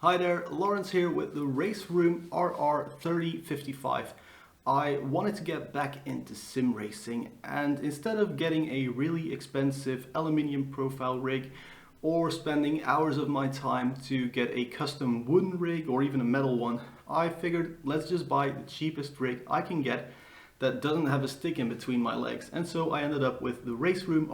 Hi there, Lawrence here with the RaceRoom RR3055. I wanted to get back into sim racing, and instead of getting a really expensive aluminium profile rig or spending hours of my time to get a custom wooden rig or even a metal one, I figured let's just buy the cheapest rig I can get that doesn't have a stick in between my legs, and so I ended up with the RaceRoom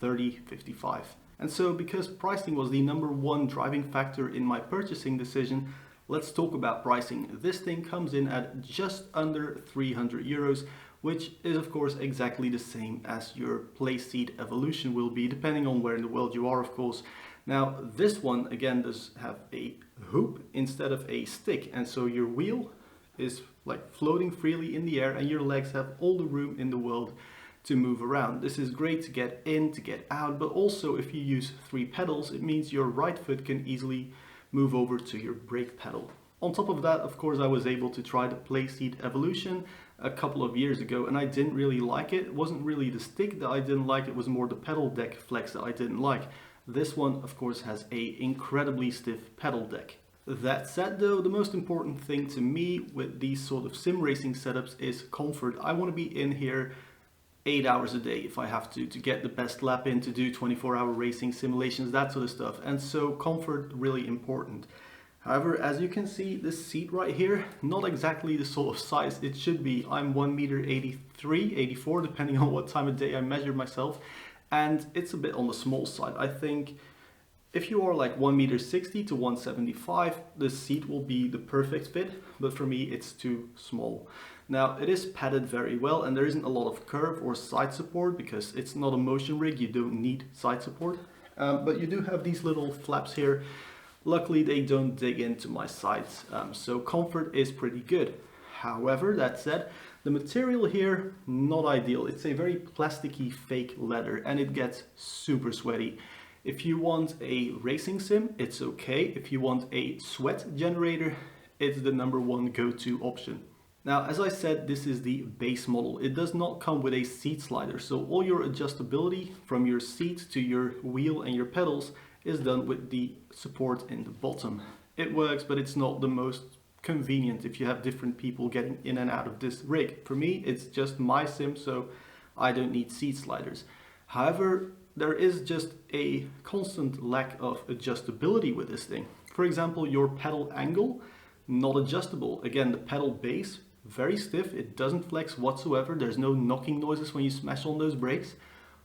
RR3055. And so, because pricing was the #1 driving factor in my purchasing decision, let's talk about pricing. This thing comes in at just under 300 euros, which is of course exactly the same as your play seat Evolution will be, depending on where in the world you are, of course. Now, this one again does have a hoop instead of a stick, and so your wheel is like floating freely in the air and your legs have all the room in the world to move around. This is great to get in, to get out, but also if you use 3 pedals, it means your right foot can easily move over to your brake pedal. On top of that, of course, I was able to try the Playseat Evolution a couple of years ago, and I didn't really like it. It wasn't really the stick that I didn't like, it was more the pedal deck flex that I didn't like. This one, of course, has a incredibly stiff pedal deck. That said though, the most important thing to me with these sort of sim racing setups is comfort. I want to be in here 8 hours a day if I have to get the best lap in, to do 24-hour racing simulations, that sort of stuff. And so comfort really important. However, as you can see, this seat right here, not exactly the sort of size it should be. I'm 1m83, 84, depending on what time of day I measure myself. And it's a bit on the small side. I think if you are like 1m60 to 175, the seat will be the perfect fit, but for me it's too small. Now, it is padded very well and there isn't a lot of curve or side support because it's not a motion rig, you don't need side support. But you do have these little flaps here. Luckily they don't dig into my sides, so comfort is pretty good. However, that said, the material here, not ideal. It's a very plasticky fake leather and it gets super sweaty. If you want a racing sim, it's okay. If you want a sweat generator, it's the #1 go-to option. Now, as I said, this is the base model. It does not come with a seat slider, so all your adjustability from your seat to your wheel and your pedals is done with the support in the bottom. It works, but it's not the most convenient if you have different people getting in and out of this rig. For me, it's just my sim, so I don't need seat sliders. However, there is just a constant lack of adjustability with this thing. For example, your pedal angle, not adjustable. Again, the pedal base, very stiff, it doesn't flex whatsoever. There's no knocking noises when you smash on those brakes.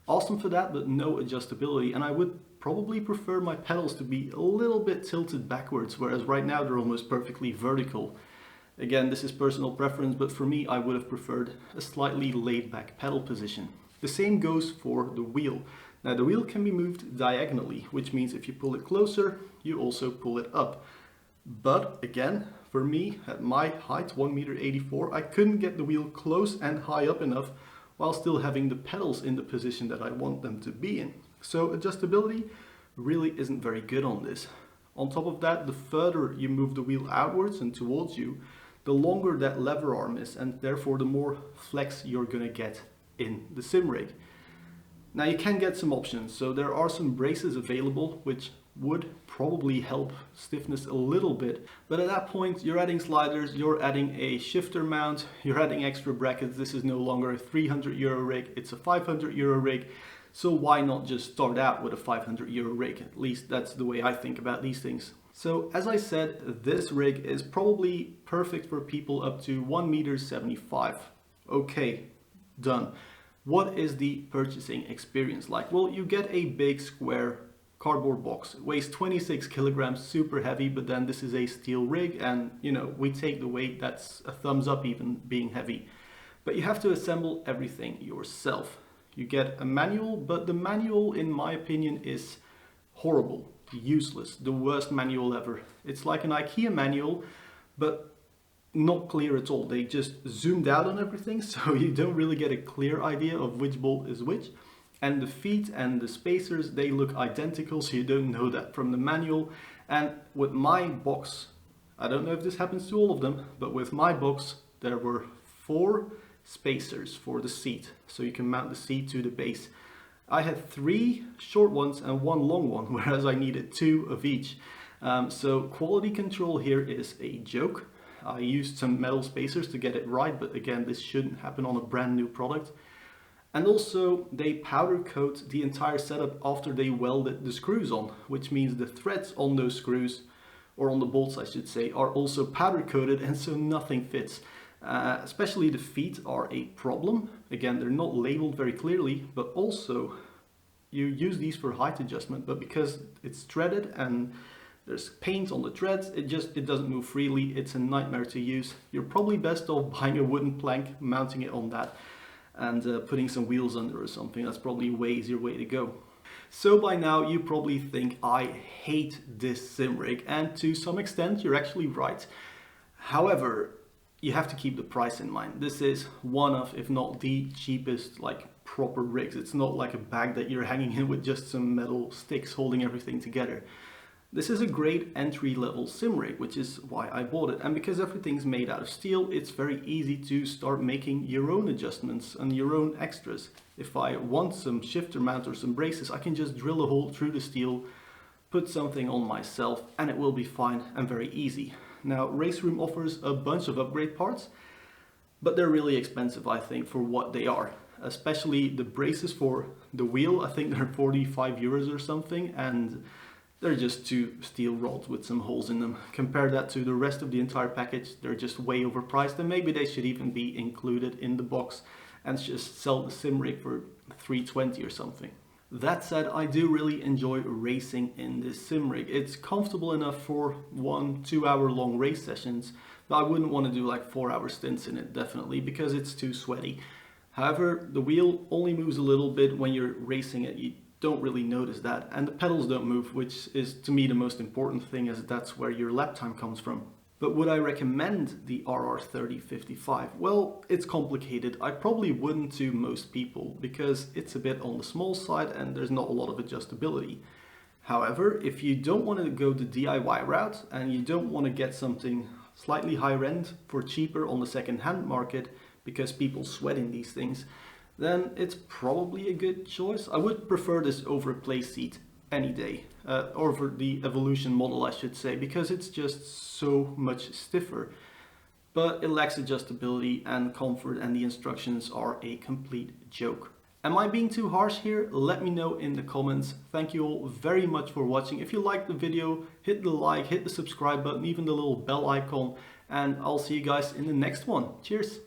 Awesome for that, but no adjustability. And I would probably prefer my pedals to be a little bit tilted backwards, whereas right now they're almost perfectly vertical. Again, this is personal preference, but for me, I would have preferred a slightly laid back pedal position. The same goes for the wheel. Now, the wheel can be moved diagonally, which means if you pull it closer, you also pull it up. But again, for me, at my height, 1m84, I couldn't get the wheel close and high up enough while still having the pedals in the position that I want them to be in. So adjustability really isn't very good on this. On top of that, the further you move the wheel outwards and towards you, the longer that lever arm is, and therefore the more flex you're gonna get in the sim rig. Now, you can get some options. So there are some braces available which would probably help stiffness a little bit, but at that point you're adding sliders, you're adding a shifter mount, you're adding extra brackets. This is no longer a 300 euro rig, it's a 500 euro rig. So why not just start out with a 500 euro rig? At least that's the way I think about these things. So as I said, this rig is probably perfect for people up to 1m75. Okay, done. What is the purchasing experience like? Well, you get a big square cardboard box. It weighs 26 kilograms, super heavy, but then this is a steel rig and, you know, we take the weight, that's a thumbs up even being heavy. But you have to assemble everything yourself. You get a manual, but the manual, in my opinion, is horrible, useless, the worst manual ever. It's like an IKEA manual, but not clear at all. They just zoomed out on everything, so you don't really get a clear idea of which bolt is which. And the feet and the spacers, they look identical, so you don't know that from the manual. And with my box, I don't know if this happens to all of them, but with my box, there were 4 spacers for the seat, so you can mount the seat to the base. I had 3 short ones and 1 long one, whereas I needed 2 of each. So quality control here is a joke. I used some metal spacers to get it right, but again, this shouldn't happen on a brand new product. And also, they powder coat the entire setup after they welded the screws on, which means the threads on those screws, or on the bolts I should say, are also powder coated, and so nothing fits. Especially the feet are a problem. Again, they're not labeled very clearly, but also you use these for height adjustment, but because it's threaded and there's paint on the threads, it doesn't move freely. It's a nightmare to use. You're probably best off buying a wooden plank, mounting it on that, and putting some wheels under or something. That's probably a way easier way to go. So by now you probably think I hate this sim rig, and to some extent you're actually right. However, you have to keep the price in mind. This is one of, if not the cheapest, like proper rigs. It's not like a bag that you're hanging in with just some metal sticks holding everything together. This is a great entry-level sim rig, which is why I bought it. And because everything's made out of steel, it's very easy to start making your own adjustments and your own extras. If I want some shifter mount or some braces, I can just drill a hole through the steel, put something on myself, and it will be fine and very easy. Now, RaceRoom offers a bunch of upgrade parts, but they're really expensive, I think, for what they are. Especially the braces for the wheel, I think they're 45 euros or something, and they're just two steel rods with some holes in them. Compare that to the rest of the entire package, they're just way overpriced, and maybe they should even be included in the box and just sell the sim rig for 320 or something. That said, I do really enjoy racing in this sim rig. It's comfortable enough for 1-2 hour long race sessions, but I wouldn't want to do like 4-hour stints in it, definitely, because it's too sweaty. However, the wheel only moves a little bit when you're racing it. You don't really notice that, and the pedals don't move, which is to me the most important thing, as that's where your lap time comes from. But would I recommend the RR3055? Well, it's complicated. I probably wouldn't to most people because it's a bit on the small side and there's not a lot of adjustability. However, if you don't want to go the DIY route and you don't want to get something slightly higher end for cheaper on the second-hand market because people sweat in these things, then it's probably a good choice. I would prefer this over a play seat any day, or for the Evolution model I should say, because it's just so much stiffer. But it lacks adjustability and comfort, and the instructions are a complete joke. Am I being too harsh here? Let me know in the comments. Thank you all very much for watching. If you liked the video, hit the like, hit the subscribe button, even the little bell icon, and I'll see you guys in the next one. Cheers!